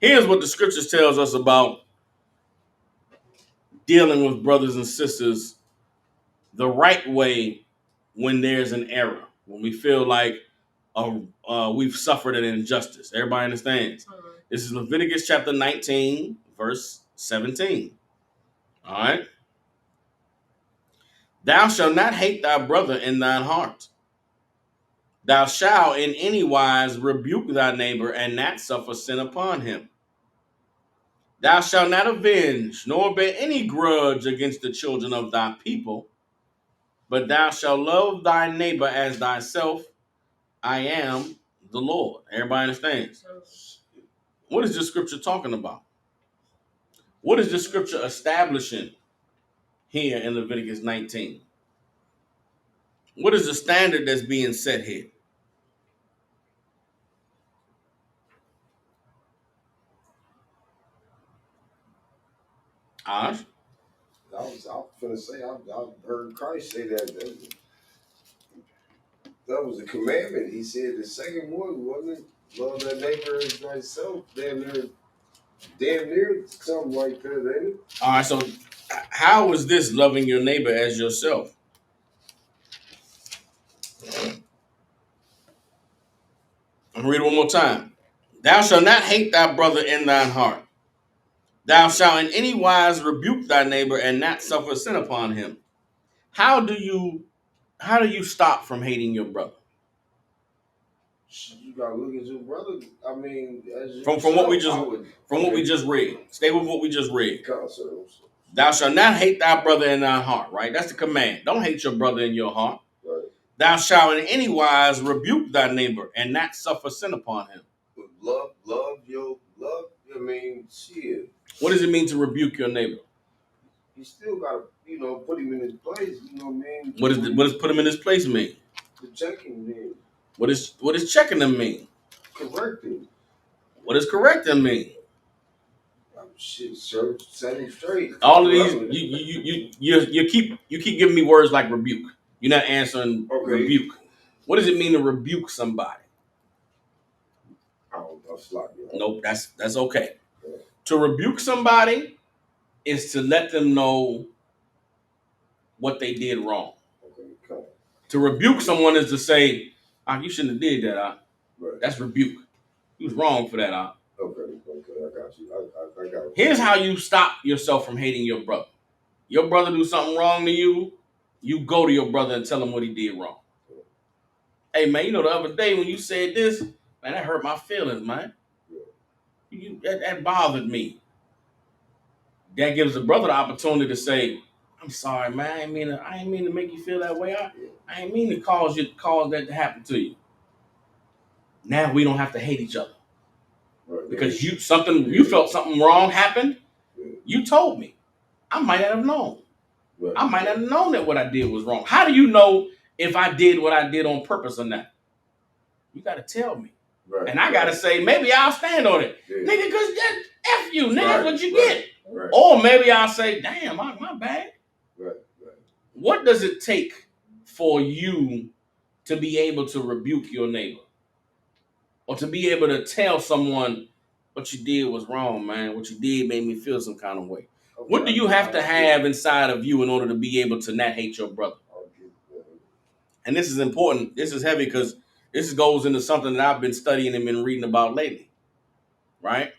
Here's what the scriptures tells us about dealing with brothers and sisters the right way when there's an error, when we feel like we've suffered an injustice. Everybody understands? This is Leviticus chapter 19, verse 17. All right. Thou shalt not hate thy brother in thine heart. Thou shalt in any wise rebuke thy neighbor and not suffer sin upon him. Thou shalt not avenge nor bear any grudge against the children of thy people, but thou shalt love thy neighbor as thyself. I am the Lord. Everybody understands? What is this scripture talking about? What is this scripture establishing here in Leviticus 19? What is the standard that's being set here? Ash? I was going to say, I heard Christ say that was a commandment. He said the second one, wasn't it? Love that neighbor as thyself. Damn near something like that, ain't it? All right, so how is this loving your neighbor as yourself? I'm read it one more time. Thou shalt not hate thy brother in thine heart. Thou shalt in any wise rebuke thy neighbor and not suffer sin upon him. How do you stop from hating your brother? You gotta look at your brother. I mean, as from what we just read. Stay with what we just read. Thou shalt not hate thy brother in thy heart, right? That's the command. Don't hate your brother in your heart. Right. Thou shalt in any wise rebuke thy neighbor and not suffer sin upon him. Love. I mean, shit. What does it mean to rebuke your neighbor? You still gotta, put him in his place. You know what I mean? What does put him in his place mean? To check him then. What does checking him mean? Correcting. What does correcting mean? Shit, sir, set him straight. All of these, you keep giving me words like rebuke. You're not answering rebuke. What does it mean to rebuke somebody? Nope, that's okay. Yeah. To rebuke somebody is to let them know what they did wrong. Okay. To rebuke someone is to say, you shouldn't have did that. Right. That's rebuke. You was wrong for that. Okay, I got you. I got it. Here's how you stop yourself from hating your brother. Your brother do something wrong to you, you go to your brother and tell him what he did wrong. Hey, man, the other day when you said this, man, that hurt my feelings, man. That bothered me. That gives the brother the opportunity to say, I'm sorry, man. I ain't mean to make you feel that way. I ain't mean to cause that to happen to you. Now we don't have to hate each other. Right, because you felt something wrong happened. You told me. I might not have known. Right. I might not have known that what I did was wrong. How do you know if I did what I did on purpose or not? You got to tell me. Right. And I got to say, maybe I'll stand on it. Yeah. Nigga, because that F you, nigga, that's what you get. Right. Or maybe I'll say, damn, my bad. Right. What does it take for you to be able to rebuke your neighbor? Or to be able to tell someone what you did was wrong, man. What you did made me feel some kind of way. Okay. What do you have to have inside of you in order to be able to not hate your brother? And this is important. This is heavy because this goes into something that I've been studying and been reading about lately. Right?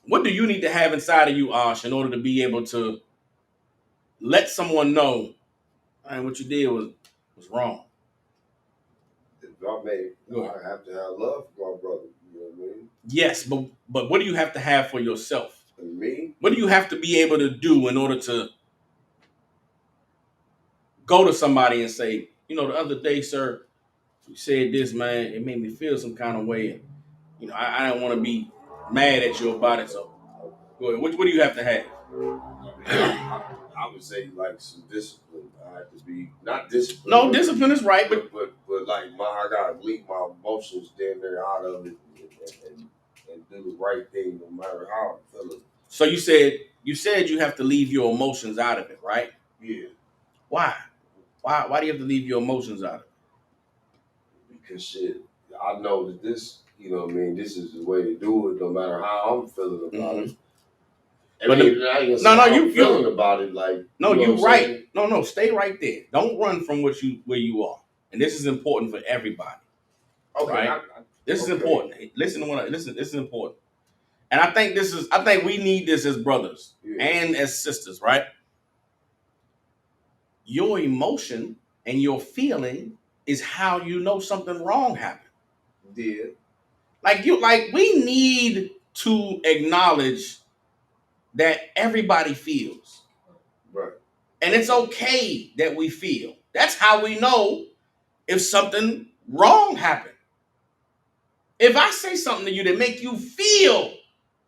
What do you need to have inside of you, Ash, in order to be able to let someone know, man, what you did was wrong? I have to have love for my brother. You know what I mean? Yes, but what do you have to have for yourself? Me? What do you have to be able to do in order to go to somebody and say, the other day, sir, you said this, man, it made me feel some kind of way. And, I don't want to be mad at you about it. So go ahead. What do you have to have? I would say like some discipline. I have to be not discipline. No, discipline is right, but like I gotta leave my emotions down there out of it and do the right thing no matter how I'm feeling. So you said you have to leave your emotions out of it, right? Yeah. Why? Why do you have to leave your emotions out of it? Because shit, I know that this, you know what I mean, this is the way to do it, no matter how I'm feeling about it. But I ain't gonna say you feeling about it, like no, you right. Saying? No, stay right there. Don't run from where you are. And this is important for everybody. Okay, right? This is important. Listen to what this is important. And I think we need this as brothers and as sisters, right? Your emotion and your feeling is how you know something wrong happened. Yeah. Like we need to acknowledge that everybody feels. Right. And it's okay that we feel. That's how we know if something wrong happened. If I say something to you that make you feel,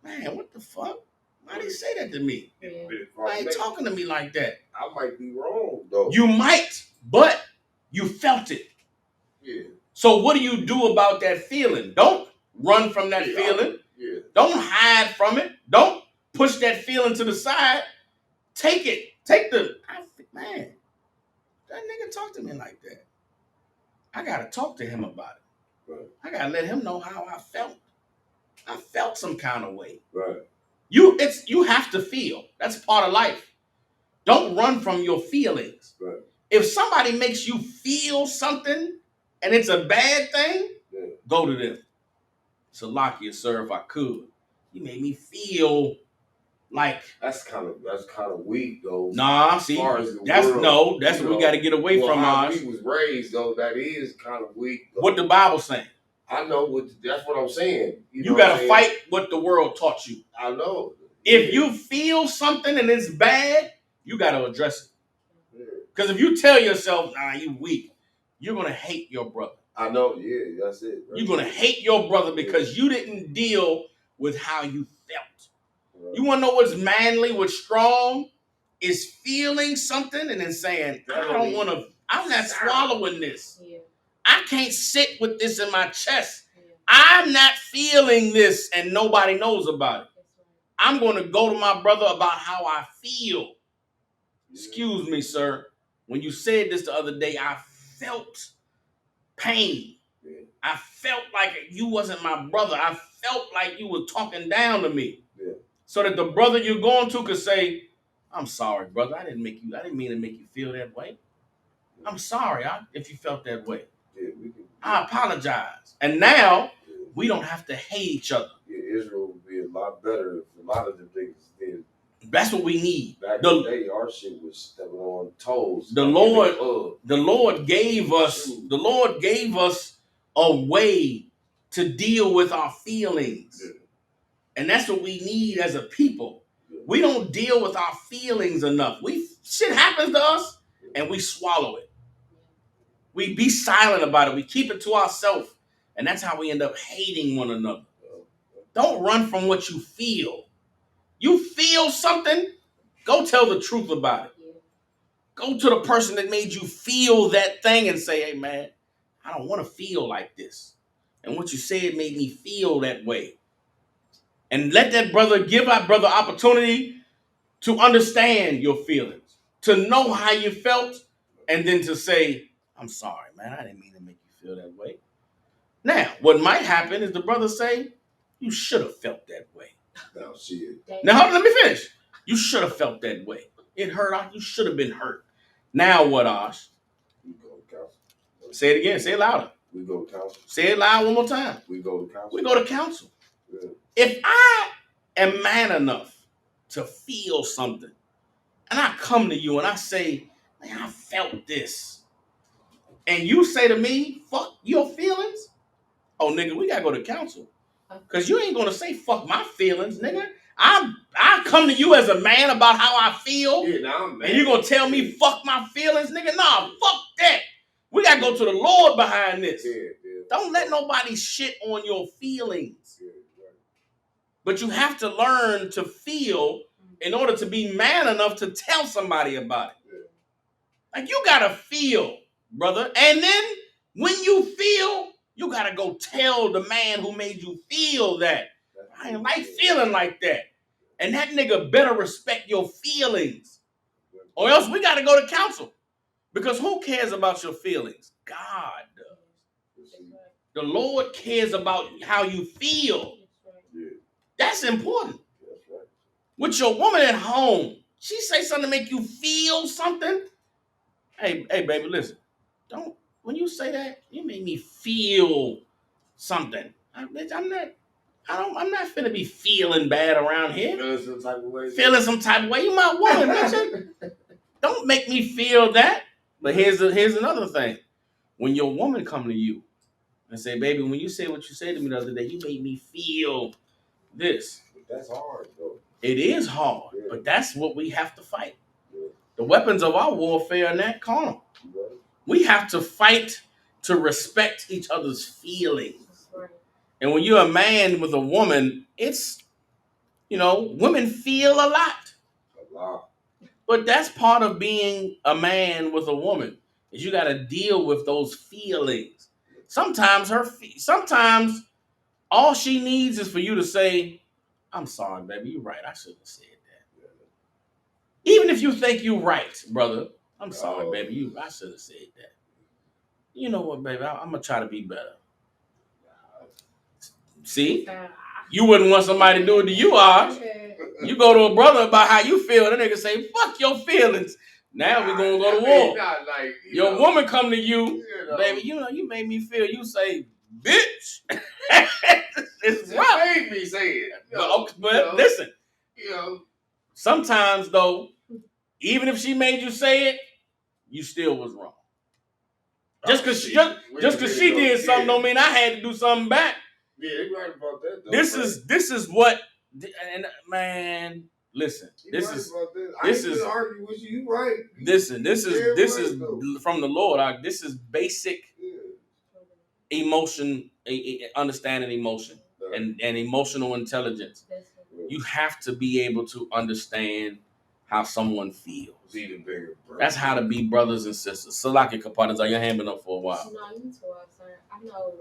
man, what the fuck? Why did he say that to me? Yeah. Why ain't talking to me like that? I might be wrong, though. You might, but you felt it. Yeah. So what do you do about that feeling? Don't run from that feeling. Yeah. Don't hide from it. Don't push that feeling to the side. Take it. Man, that nigga talk to me like that. I gotta talk to him about it. Right. I gotta let him know how I felt. I felt some kind of way. Right. You have to feel. That's part of life. Don't run from your feelings. Right. If somebody makes you feel something and it's a bad thing, go to them. Salakia, sir, if I could. You made me feel like that's kind of weak though. Nah, see, that's what we got to get away from. How we was raised though, that is kind of weak. Though. What the Bible saying? I know that's what I'm saying. You got to fight what the world taught you. I know. If you feel something and it's bad, you got to address it. Because if you tell yourself, nah, you weak, you're gonna hate your brother. I know. Yeah, that's it. Right. You're gonna hate your brother because you didn't deal with how you felt. Right. You want to know what's manly, what's strong? Is feeling something and then saying, I'm not swallowing this. Yeah. I can't sit with this in my chest. Yeah. I'm not feeling this and nobody knows about it. Right. I'm going to go to my brother about how I feel. Yeah. Excuse me, sir. When you said this the other day, I felt pain. Yeah. I felt like you wasn't my brother. I felt like you were talking down to me. Yeah. So that the brother you're going to could say, I'm sorry, brother. I didn't mean to make you feel that way. I'm sorry if you felt that way. Yeah, I apologize. And now we don't have to hate each other. Yeah, Israel would be a lot better if a lot of the things did. That's what we need. Back in the day, our shit was stepping on toes. The Lord gave us a way to deal with our feelings. Yeah. And that's what we need as a people. We don't deal with our feelings enough. Shit happens to us and we swallow it. We be silent about it. We keep it to ourselves. And that's how we end up hating one another. Don't run from what you feel. You feel something, go tell the truth about it. Go to the person that made you feel that thing and say, hey man, I don't want to feel like this. And what you said made me feel that way. And let that brother, give our brother opportunity to understand your feelings, to know how you felt, and then to say, I'm sorry, man, I didn't mean to make you feel that way. Now, what might happen is the brother say, you should have felt that way. Now, let me finish. You should have felt that way. It hurt. You should have been hurt. Now what, Ash? We go to counsel. Say it again. Say it louder. We go to counsel. Say it loud one more time. We go to counsel. We go to counsel. Yeah. If I am man enough to feel something, and I come to you and I say, man, I felt this. And you say to me, fuck your feelings? Oh, nigga, we got to go to counsel. Because you ain't going to say, fuck my feelings, nigga. I come to you as a man about how I feel. Yeah, nah, and you're going to tell me, fuck my feelings, nigga? Nah, fuck that. We got to go to the Lord behind this. Yeah. Don't let nobody shit on your feelings. Yeah, right. But you have to learn to feel in order to be man enough to tell somebody about it. Yeah. Like, you got to feel, brother. And then when you feel, you got to go tell the man who made you feel that. I ain't like feeling like that. And that nigga better respect your feelings. Or else we got to go to counsel. Because who cares about your feelings? God does. The Lord cares about how you feel. Yeah. That's important. That's right. With your woman at home, she say something to make you feel something. Hey, baby, listen. Don't when you say that, you make me feel something. I'm not finna be feeling bad around here. Feeling some type of way. Feeling some type of way. You my woman, bitch. Don't make me feel that. But here's another thing. When your woman come to you and say, baby, when you say what you said to me the other day, you made me feel this. That's hard, though. It is hard, Yeah. but that's what we have to fight. Yeah. The weapons of our warfare are not carnal. Right. We have to fight to respect each other's feelings. Right. And when you're a man with a woman, it's, women feel a lot. A lot. But that's part of being a man with a woman, is you got to deal with those feelings. Sometimes sometimes all she needs is for you to say, I'm sorry, baby, you're right. I shouldn't have said that. Even if you think you're right, brother, I'm sorry, baby, I should have said that. You know what, baby, I'm going to try to be better. See? You wouldn't want somebody to do it to you, Oz. You go to a brother about how you feel, that nigga say, fuck your feelings. Now we're going to go to war. Your woman come to you, baby, you made me feel, you say, bitch. It's rough. Made me say it. But listen, sometimes, though, even if she made you say it, you still was wrong. Just because she did something don't mean I had to do something back. Yeah, you're right about that, though. This is what, and man, listen. This is argue with you. You right. Listen, this is from the Lord. This is basic emotion, understanding emotion and emotional intelligence. You have to be able to understand how someone feels. That's how to be brothers and sisters. Salaki Kapanas, are your hand been up for a while? No, you too, sir. I know,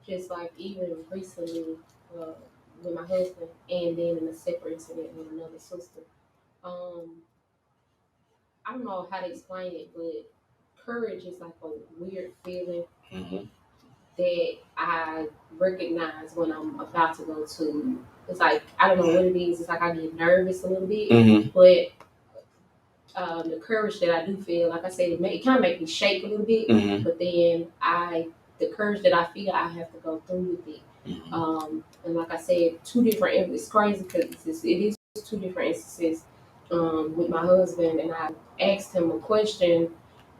just like even recently with my husband, and then in a separate incident with another sister. I don't know how to explain it, but courage is like a weird feeling that I recognize when I'm about to go to. It's like, I don't know what it is. It's like I get nervous a little bit, but the courage that I do feel, like I said, it kind of make me shake a little bit. But then the courage that I feel, I have to go through with it. And like I said, it's crazy because it is two different instances with my husband, and I asked him a question,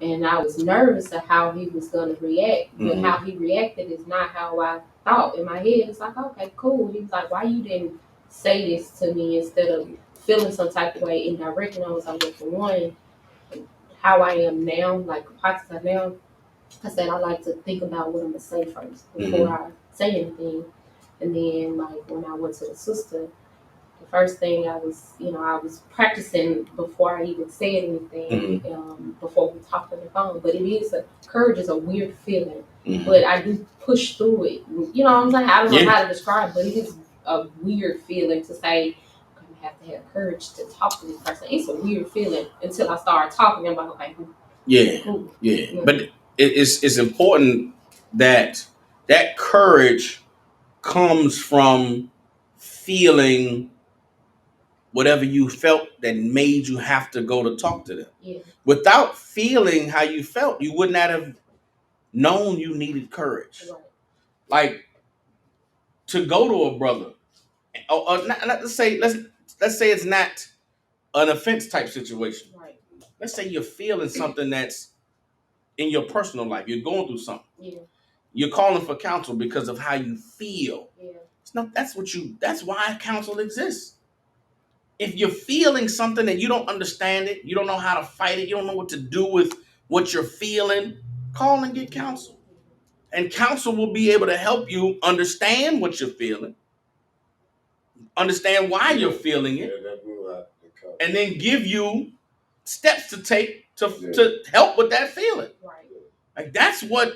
and I was nervous of how he was going to react, but how he reacted is not how I thought. In my head, it's like, okay, cool. He was like, why you didn't say this to me instead of feeling some type of way indirectly? I was like, well, for one, how I am now, like Pakistan now, I said I like to think about what I'm gonna say first before I say anything. And then, like when I went to the sister, the first thing I was practicing before I even said anything, before we talked on the phone. But courage is a weird feeling, but I do push through it. You know what I'm saying? I don't know how to describe it, but it is a weird feeling to say, I'm gonna have to have courage to talk to this person. It's a weird feeling until I start talking. I'm like, okay, yeah. But it's important that courage comes from feeling whatever you felt that made you have to go to talk to them. Yeah. Without feeling how you felt, you would not have known you needed courage. Right. Like to go to a brother, let's say it's not an offense type situation. Right. Let's say you're feeling something that's in your personal life. You're going through something. Yeah. You're calling for counsel because of how you feel. Yeah. That's why counsel exists. If you're feeling something and you don't understand it, you don't know how to fight it, you don't know what to do with what you're feeling, call and get counsel. And counsel will be able to help you understand what you're feeling, understand why you're feeling it, and then give you steps to take to help with that feeling. Right. Like that's what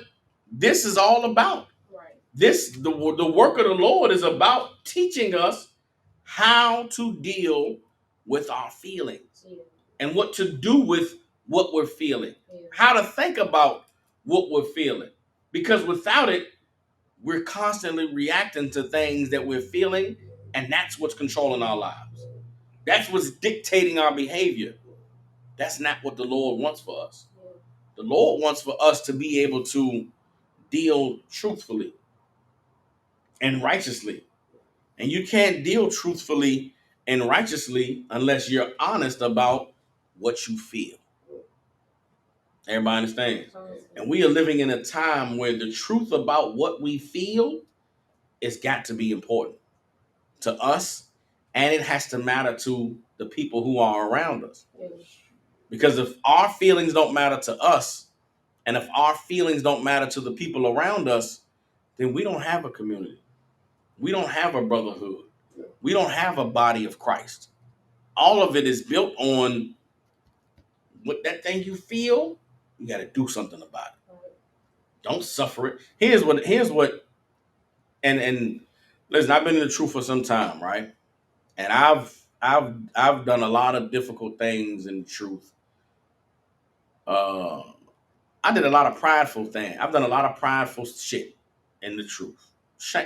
this is all about. Right. The work of the Lord is about teaching us how to deal with our feelings and what to do with what we're feeling, how to think about what we're feeling. Because without it, we're constantly reacting to things that we're feeling, and that's what's controlling our lives. That's what's dictating our behavior. That's not what the Lord wants for us. The Lord wants for us to be able to deal truthfully and righteously. And you can't deal truthfully and righteously unless you're honest about what you feel. Everybody understands? And we are living in a time where the truth about what we feel has got to be important to us, and it has to matter to the people who are around us. Because if our feelings don't matter to us, and if our feelings don't matter to the people around us, then we don't have a community. We don't have a brotherhood. We don't have a body of Christ. All of it is built on what that thing you feel, you got to do something about it. Don't suffer it. Here's what, and listen, I've been in the truth for some time, right? And I've done a lot of difficult things in truth. Uh, I did a lot of prideful things. I've done a lot of prideful shit in the truth.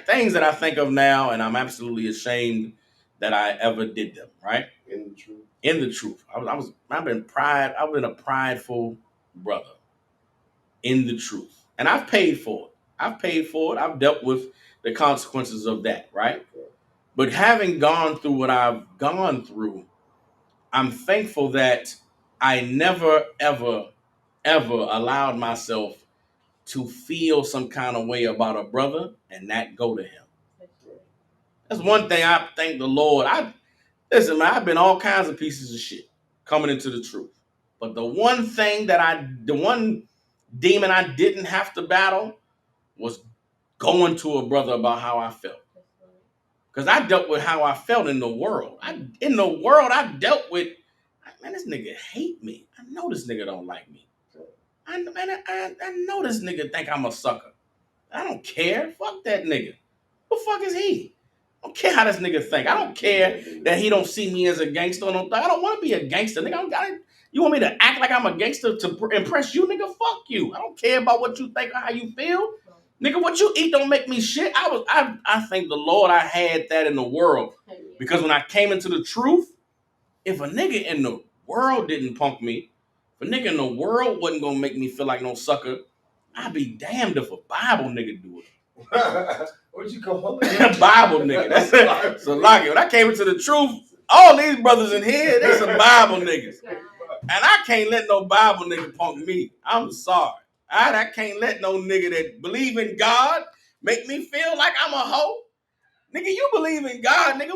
Things that I think of now, and I'm absolutely ashamed that I ever did them. Right? In the truth. In the truth, I've been a prideful brother. In the truth, and I've paid for it. I've dealt with the consequences of that. Right? But having gone through what I've gone through, I'm thankful that I never, ever, ever allowed myself to feel some kind of way about a brother and not go to him. That's one thing I thank the Lord. Listen, man, I've been all kinds of pieces of shit coming into the truth. But the one demon I didn't have to battle was going to a brother about how I felt. Because I dealt with how I felt in the world. I dealt with, man, this nigga hate me. I know this nigga don't like me. I know this nigga think I'm a sucker. I don't care. Fuck that nigga. Who the fuck is he? I don't care how this nigga think. I don't care that he don't see me as a gangster. I don't want to be a gangster, nigga. You want me to act like I'm a gangster to impress you, nigga? Fuck you. I don't care about what you think or how you feel. Nigga, what you eat don't make me shit. I thank the Lord I had that in the world. Because when I came into the truth, if a nigga in the world didn't punk me, if a nigga in the world wasn't gonna make me feel like no sucker, I'd be damned if a Bible nigga do it. What you call it? Bible nigga. That's it. So like when I came into the truth, all these brothers in here, they some Bible niggas. And I can't let no Bible nigga punk me. I'm sorry. I can't let no nigga that believe in God make me feel like I'm a hoe. Nigga, you believe in God, nigga.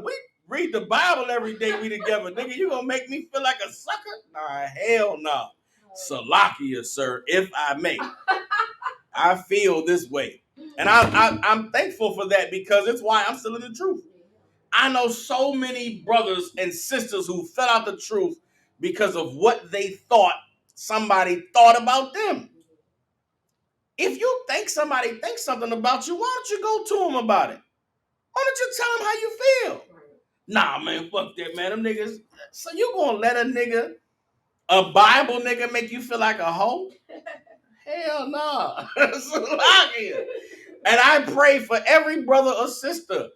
We read the Bible every day we together. Nigga, you gonna make me feel like a sucker? Nah, hell no. Salakia, sir, if I may. I feel this way. And I'm thankful for that because it's why I'm still in the truth. I know so many brothers and sisters who fell out the truth because of what they thought somebody thought about them. If you think somebody thinks something about you, why don't you go to them about it? Why don't you tell them how you feel? Nah, man, fuck that, man. Them niggas. So you gonna let a Bible nigga make you feel like a hoe? Hell no. And I pray for every brother or sister.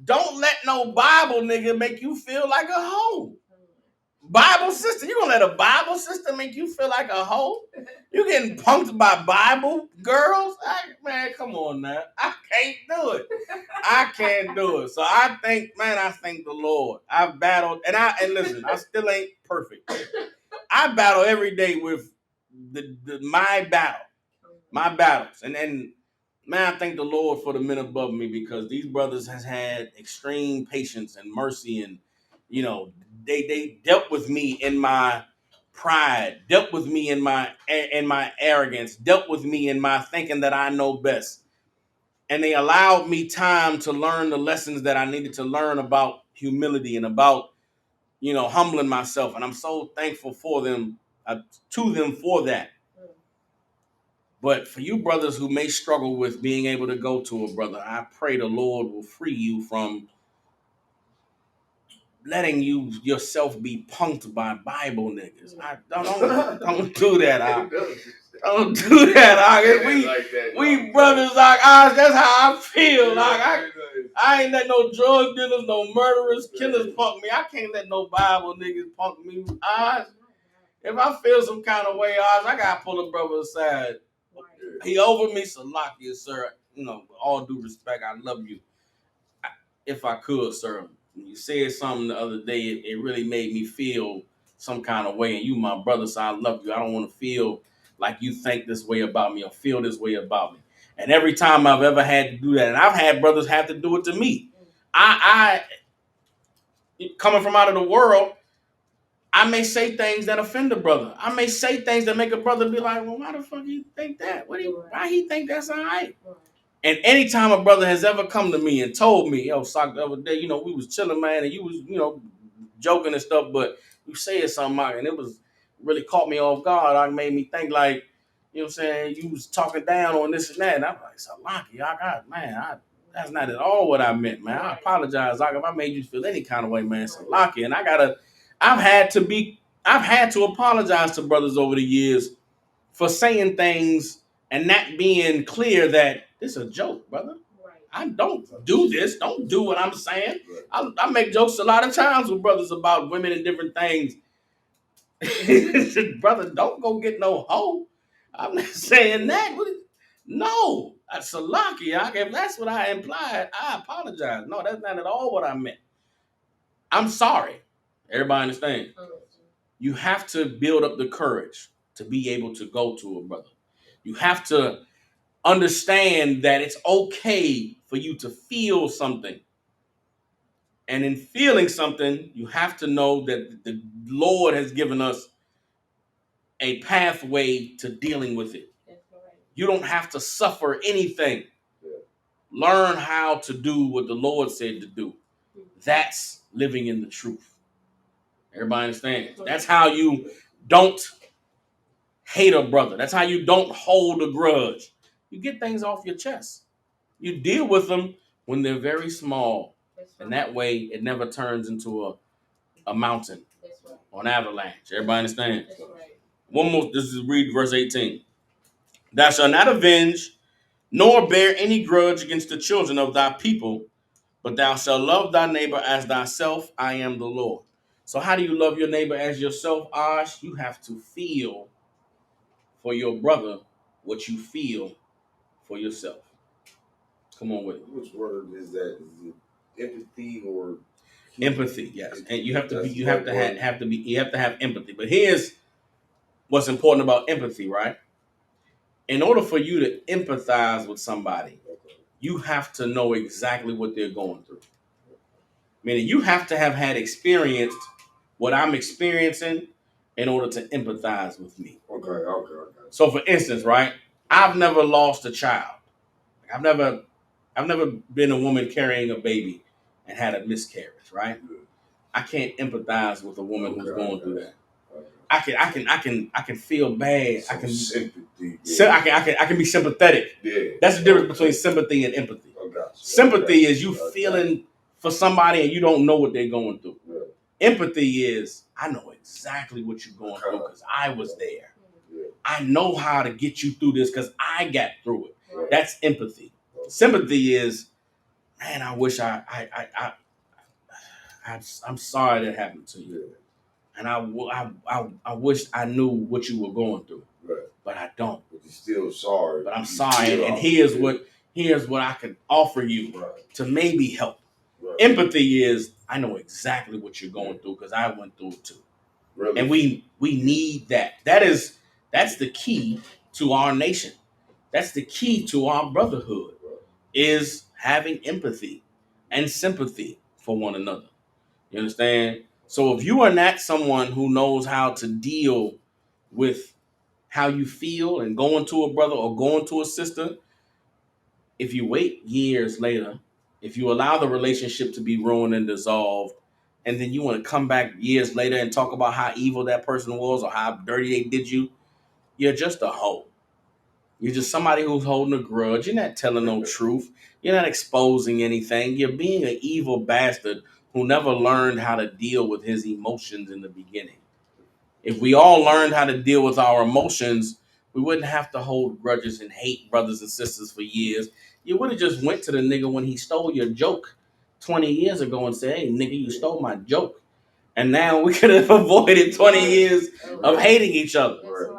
Don't let no Bible nigga make you feel like a hoe. Bible sister, you gonna let a Bible sister make you feel like a hoe? You getting punked by Bible girls? Man, come on now. I can't do it. I can't do it. So I thank the Lord. I've battled, and listen, I still ain't perfect. I battle every day with my battles, and man, I thank the Lord for the men above me because these brothers has had extreme patience and mercy, and they dealt with me in my pride, dealt with me in my arrogance, dealt with me in my thinking that I know best. And they allowed me time to learn the lessons that I needed to learn about humility and about, humbling myself. And I'm so thankful for them, to them for that. But for you brothers who may struggle with being able to go to a brother, I pray the Lord will free you from letting yourself be punked by Bible niggas. Don't do that. Don't do that, we brothers, that's how I feel. I ain't let no drug dealers, no murderers, killers punk me. I can't let no Bible niggas punk me. If I feel some kind of way, I gotta pull a brother aside. He over me, Salakia, sir. You know, with all due respect, I love you. If I could, sir. When you said something the other day, it really made me feel some kind of way. And you, my brother, so I love you. I don't want to feel like you think this way about me or feel this way about me. And every time I've ever had to do that, and I've had brothers have to do it to me. I coming from out of the world, I may say things that offend a brother. I may say things that make a brother be like, well, why the fuck you think that? Why he think that's all right? And anytime a brother has ever come to me and told me, yo, Sock, the other day, you know, we was chilling, man, and you was, you know, joking and stuff, but you said something, and it was really caught me off guard. I made me think like, you know what I'm saying, you was talking down on this and that. And I'm like, Salaki, that's not at all what I meant, man. I apologize, Zach, if I made you feel any kind of way, man. Salaki. And I've had to apologize to brothers over the years for saying things and not being clear that this is a joke, brother. Right. I don't do this. Don't do what I'm saying. Right. I make jokes a lot of times with brothers about women and different things. Brother, don't go get no hoe. I'm not saying that. No, Salaki. If that's what I implied, I apologize. No, that's not at all what I meant. I'm sorry. Everybody understand? You have to build up the courage to be able to go to a brother. You have to understand that it's okay for you to feel something. And in feeling something, you have to know that the Lord has given us a pathway to dealing with it. You don't have to suffer anything. Learn how to do what the Lord said to do. That's living in the truth. Everybody understands? That's how you don't hate a brother. That's how you don't hold a grudge. You get things off your chest. You deal with them when they're very small. And that way it never turns into a mountain or an avalanche. Everybody understand? One more, this is read verse 18. Thou shalt not avenge, nor bear any grudge against the children of thy people, but thou shalt love thy neighbor as thyself. I am the Lord. So how do you love your neighbor as yourself, Ash? You have to feel for your brother what you feel for yourself. Come on with it. Which word is that? Is it empathy or empathy? Yes, and you have to have empathy. But here's what's important about empathy, right? In order for you to empathize with somebody, you have to know exactly what they're going through. Meaning you have to have had experienced what I'm experiencing in order to empathize with me. Okay. So for instance, right, I've never lost a child. I've never been a woman carrying a baby and had a miscarriage, right? I can't empathize with a woman who's going through that. I can feel bad. Some sympathy. I can be sympathetic. Yeah. That's the difference between sympathy and empathy. Sympathy is you feeling for somebody and you don't know what they're going through. Yeah. Empathy is I know exactly what you're going through because I was there. Yeah. I know how to get you through this because I got through it. Right. That's empathy. Sympathy is, man, I wish I'm sorry that happened to you. Yeah. And I wish I knew what you were going through. Right. But I don't. But you're still sorry. But I'm sorry. And here's what I can offer you to maybe help. Right. Empathy is I know exactly what you're going through because I went through it too. Really? And we need that. That's the key to our nation. That's the key to our brotherhood is having empathy and sympathy for one another. You understand? So if you are not someone who knows how to deal with how you feel and going to a brother or going to a sister, if you wait years later, if you allow the relationship to be ruined and dissolved, and then you want to come back years later and talk about how evil that person was or how dirty they did you, you're just a hoe. You're just somebody who's holding a grudge. You're not telling no truth. You're not exposing anything. You're being an evil bastard who never learned how to deal with his emotions in the beginning. If we all learned how to deal with our emotions, We wouldn't have to hold grudges and hate brothers and sisters for years. You would have just went to the nigga when he stole your joke 20 years ago and said, hey, nigga, you stole my joke. And now we could have avoided 20 years of hating each other.